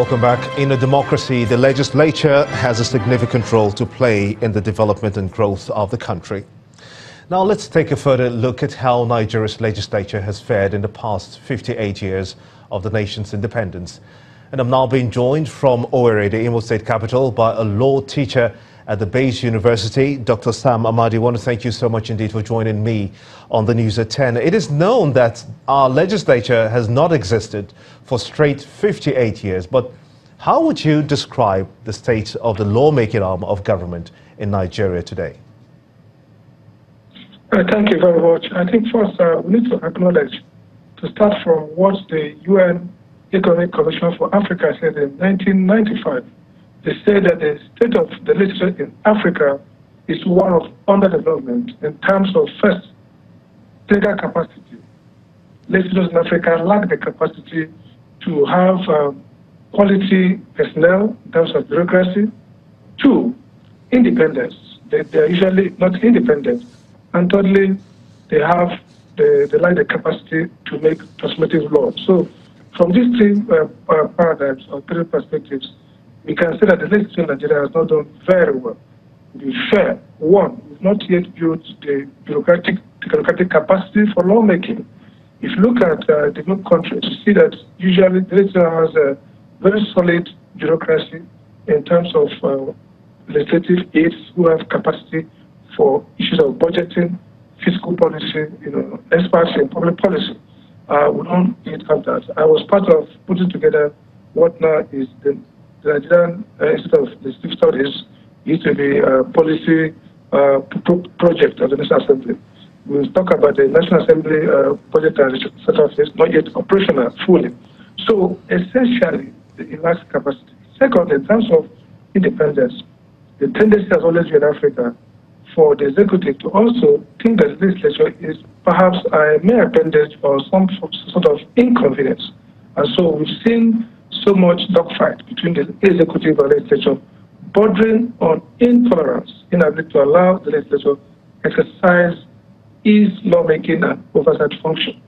Welcome back. In a democracy, the legislature has a significant role to play in the development and growth of the country. Now let's take a further look at how Nigeria's legislature has fared in the past 58 years of the nation's independence. And I'm now being joined from Owerri, the Imo State capital, by a law teacher at the Bayes University, Dr. Sam Amadi. I want to thank you so much indeed for joining me on the News at 10. It is known that our legislature has not existed for straight 58 years, but how would you describe the state of the lawmaking arm of government in Nigeria today? Thank you very much. I think first we need to acknowledge, to start from what the UN Economic Commission for Africa said in 1995. They said that the state of the legislature in Africa is one of underdevelopment in terms of, first, legal capacity. Legislators in Africa lack the capacity to have quality personnel in terms of bureaucracy. Two, independence. They are usually not independent. And thirdly, they lack the capacity to make transformative law. So from these three paradigms or three perspectives, we can say that the legislature in Nigeria has not done very well. To be fair, one, we've not yet built the bureaucratic capacity for lawmaking. If you look at developed countries, you see that usually the legislature has a very solid bureaucracy in terms of legislative aides who have capacity for issues of budgeting, fiscal policy, experts in public policy. We don't yet have that. I was part of putting together what now is the Nigerian Institute of Legislative Studies. Used to be a policy project of the National Assembly. We'll talk about the National Assembly project and set of is not yet operational fully. So essentially, it lacks capacity. Second, in terms of independence, the tendency has always been in Africa for the executive to also think that the legislature is perhaps a mere appendage or some sort of inconvenience. And so we've seen so much dogfight between the executive and legislature, bordering on intolerance, inability to allow the legislature exercise its lawmaking and oversight function.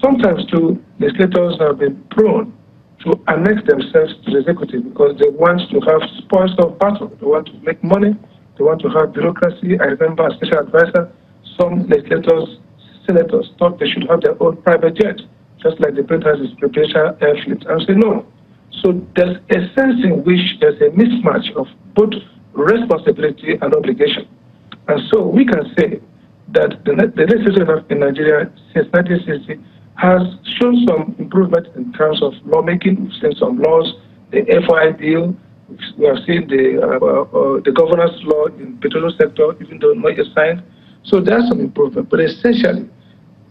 Sometimes, too, legislators have been prone to annex themselves to the executive because they want to have spoils of battle. They want to make money. They want to have bureaucracy. I remember a special advisor, some legislators, senators thought they should have their own private jet, just like the president has his presidential air fleet. I would say no. So there's a sense in which there's a mismatch of both responsibility and obligation. And so we can say that the legislature in Nigeria since 1960 has shown some improvement in terms of lawmaking. We've seen some laws, the FOI bill, we have seen the governance law in the petroleum sector, even though not yet signed. So there's some improvement. But essentially,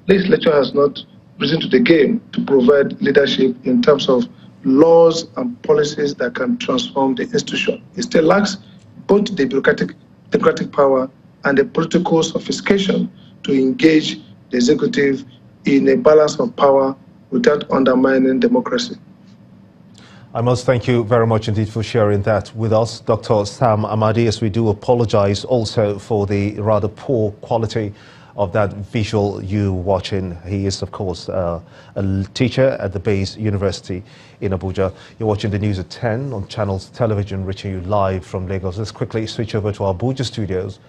legislature has not risen to the game to provide leadership in terms of laws and policies that can transform the institution. It still lacks both the democratic power and the political sophistication to engage the executive in a balance of power without undermining democracy. I must thank you very much indeed for sharing that with us, Dr. Sam Amadi, as we do apologize also for the rather poor quality of that visual you watching. He is, of course, a teacher at the Bayes University in Abuja. You're watching the News at 10 on Channels Television, reaching you live from Lagos. Let's quickly switch over to our Abuja studios,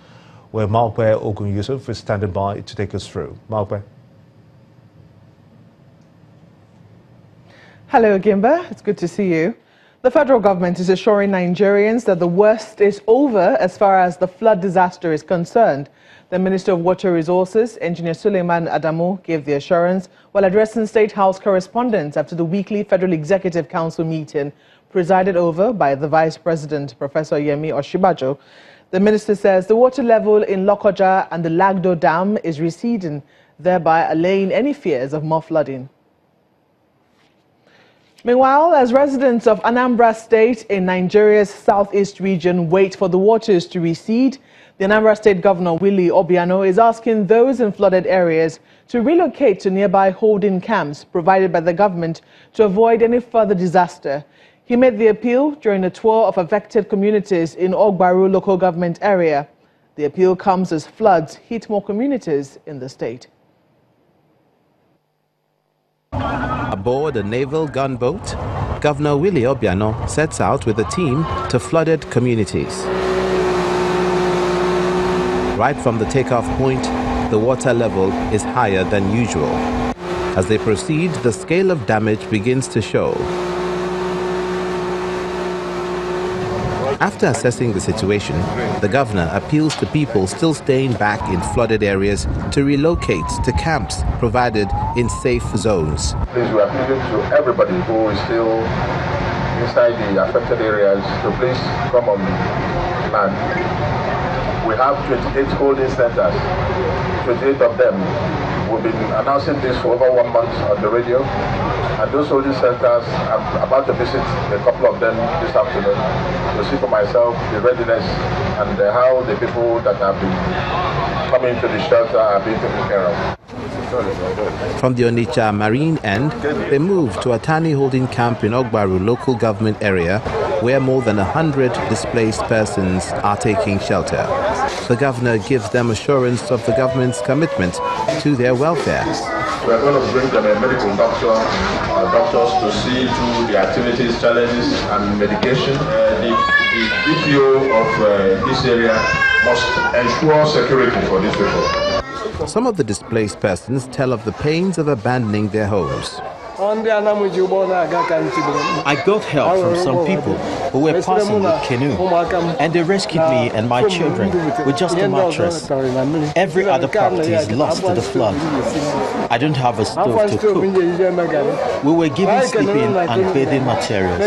where Malpe Ogun Yusuf is standing by to take us through. Malpe. Hello, Gimba. It's good to see you. The federal government is assuring Nigerians that the worst is over as far as the flood disaster is concerned. The Minister of Water Resources, Engineer Suleiman Adamu, gave the assurance while addressing State House correspondents after the weekly Federal Executive Council meeting presided over by the Vice President, Professor Yemi Oshibajo. The minister says the water level in Lokoja and the Lagdo Dam is receding, thereby allaying any fears of more flooding. Meanwhile, as residents of Anambra State in Nigeria's southeast region wait for the waters to recede, the Anambra State Governor Willie Obiano is asking those in flooded areas to relocate to nearby holding camps provided by the government to avoid any further disaster. He made the appeal during a tour of affected communities in Ogbaru local government area. The appeal comes as floods hit more communities in the state. Aboard a naval gunboat, Governor Willie Obiano sets out with a team to flooded communities. Right from the takeoff point, the water level is higher than usual. As they proceed, the scale of damage begins to show. After assessing the situation, the governor appeals to people still staying back in flooded areas to relocate to camps provided in safe zones. Please, we are appealing to everybody who is still inside the affected areas to please come on land. We have 28 holding centers. 28 of them. We've been announcing this for over 1 month on the radio. And those holding centers, I'm about to visit a couple of them this afternoon to see for myself the readiness and how the people that have been coming to the shelter are being taken care of. From the Onitsha Marine end, they moved to a tiny holding camp in Ogbaru local government area where more than 100 displaced persons are taking shelter. The governor gives them assurance of the government's commitment to their welfare. We are going to bring them a medical doctors to see through the activities, challenges and medication. The DPO of this area must ensure security for these people. Some of the displaced persons tell of the pains of abandoning their homes. I got help from some people who were passing with canoe, and they rescued me and my children with just a mattress. Every other property is lost to the flood. I don't have a stove to cook. We were given sleeping and bathing materials.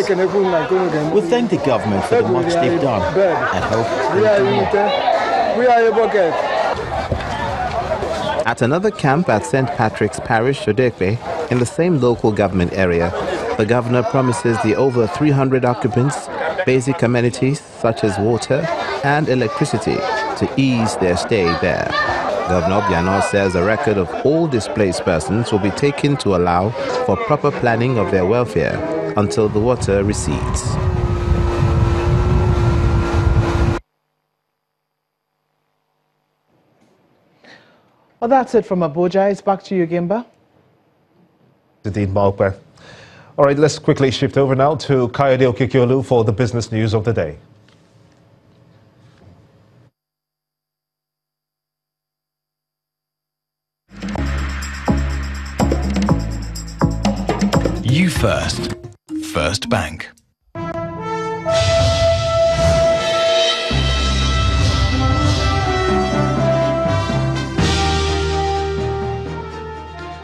We thank the government for the much they've done and hope they'll do more. At another camp at St. Patrick's Parish, Shodekwe, in the same local government area, the governor promises the over 300 occupants basic amenities such as water and electricity to ease their stay there. Governor Obiano says a record of all displaced persons will be taken to allow for proper planning of their welfare until the water recedes. Well, that's it from Abuja. It's back to you, Gimba. Indeed, Malpe. All right, let's quickly shift over now to Kayode Okekiolu for the business news of the day. You first. First Bank.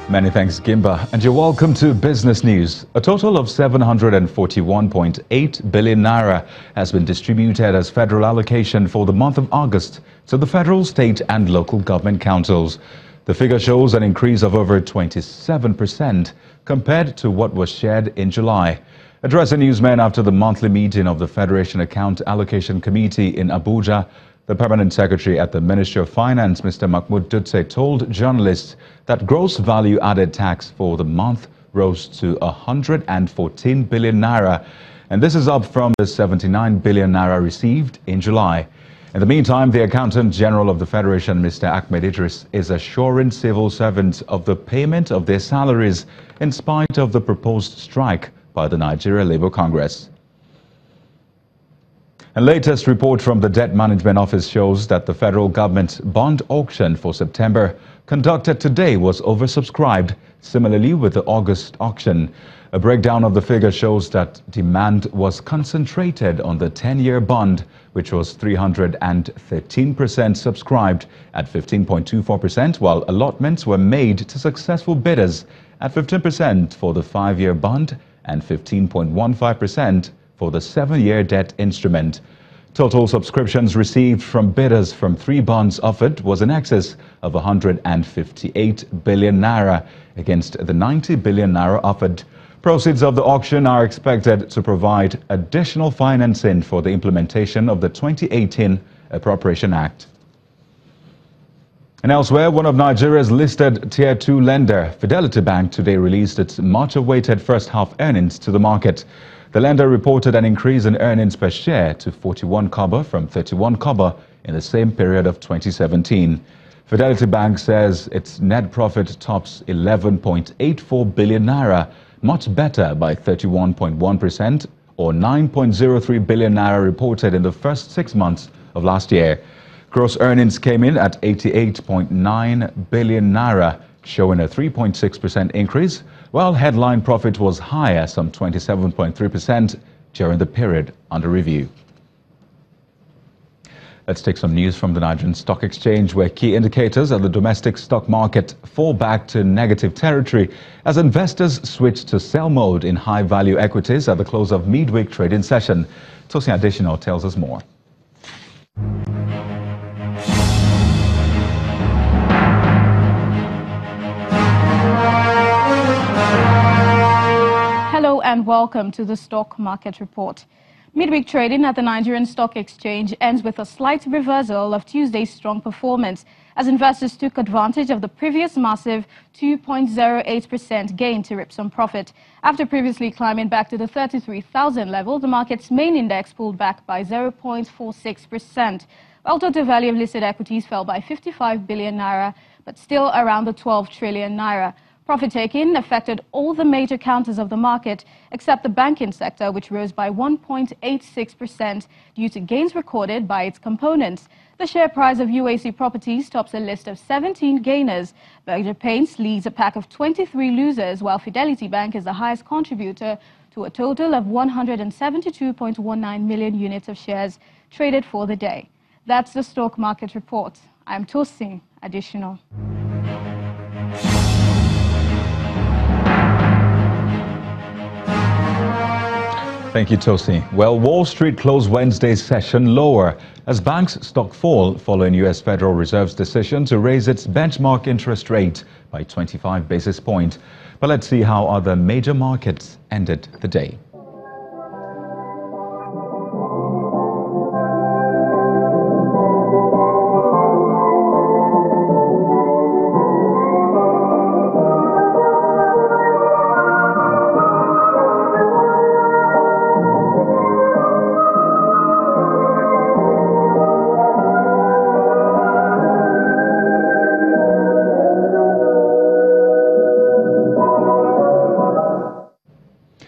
Many thanks, Gimba, and you're welcome to Business News. A total of 741.8 billion naira has been distributed as federal allocation for the month of August to the federal, state and local government councils. The figure shows an increase of over 27% compared to what was shared in July. Addressing newsmen after the monthly meeting of the Federation Account Allocation Committee in Abuja, the permanent secretary at the Ministry of Finance, Mr. Mahmoud Dutse, told journalists that gross value added tax for the month rose to 114 billion naira, and this is up from the 79 billion naira received in July. In the meantime, the Accountant General of the Federation, Mr. Ahmed Idris, is assuring civil servants of the payment of their salaries in spite of the proposed strike by the Nigeria Labour Congress. A latest report from the Debt Management Office shows that the federal government's bond auction for September conducted today was oversubscribed, similarly with the August auction. A breakdown of the figure shows that demand was concentrated on the 10-year bond, which was 313% subscribed at 15.24%, while allotments were made to successful bidders at 15% for the 5-year bond and 15.15% for the 7-year debt instrument. Total subscriptions received from bidders from 3 bonds offered was in excess of 158 billion naira against the 90 billion naira offered. Proceeds of the auction are expected to provide additional financing for the implementation of the 2018 Appropriation Act. And elsewhere, one of Nigeria's listed Tier 2 lender, Fidelity Bank, today released its much-awaited first-half earnings to the market. The lender reported an increase in earnings per share to 41 kobo from 31 kobo in the same period of 2017. Fidelity Bank says its net profit tops 11.84 billion naira, much better by 31.1%, or 9.03 billion naira reported in the first 6 months of last year. Gross earnings came in at 88.9 billion naira, showing a 3.6% increase, while headline profit was higher, some 27.3%, during the period under review. Let's take some news from the Nigerian Stock Exchange, where key indicators of the domestic stock market fall back to negative territory as investors switch to sell mode in high-value equities at the close of midweek trading session. Tosin Additional tells us more. Hello and welcome to the Stock Market Report. Midweek trading at the Nigerian Stock Exchange ends with a slight reversal of Tuesday's strong performance as investors took advantage of the previous massive 2.08% gain to rip some profit. After previously climbing back to the 33,000 level, the market's main index pulled back by 0.46%, while total value of listed equities fell by 55 billion naira, but still around the 12 trillion naira. Profit-taking affected all the major counters of the market, except the banking sector, which rose by 1.86% due to gains recorded by its components. The share price of UAC Properties tops a list of 17 gainers. Berger Paints leads a pack of 23 losers, while Fidelity Bank is the highest contributor to a total of 172.19 million units of shares traded for the day. That's the Stock Market Report. I'm Tosin Additional. Thank you, Tosi. Well, Wall Street closed Wednesday's session lower as banks' stock fall following U.S. Federal Reserve's decision to raise its benchmark interest rate by 25 basis points. But let's see how other major markets ended the day.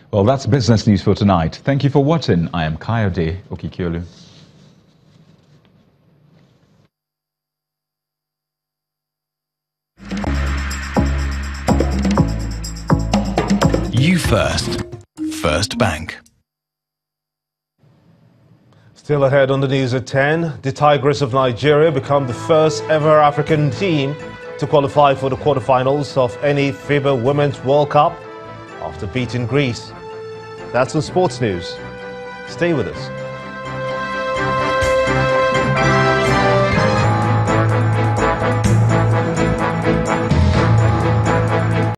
Well, that's business news for tonight. Thank you for watching. I am Kayode Okikiolu. You first. First Bank. Still ahead on the news at 10, the Tigers of Nigeria become the first ever African team to qualify for the quarterfinals of any FIBA Women's World Cup after beating Greece. That's on Sports News. Stay with us.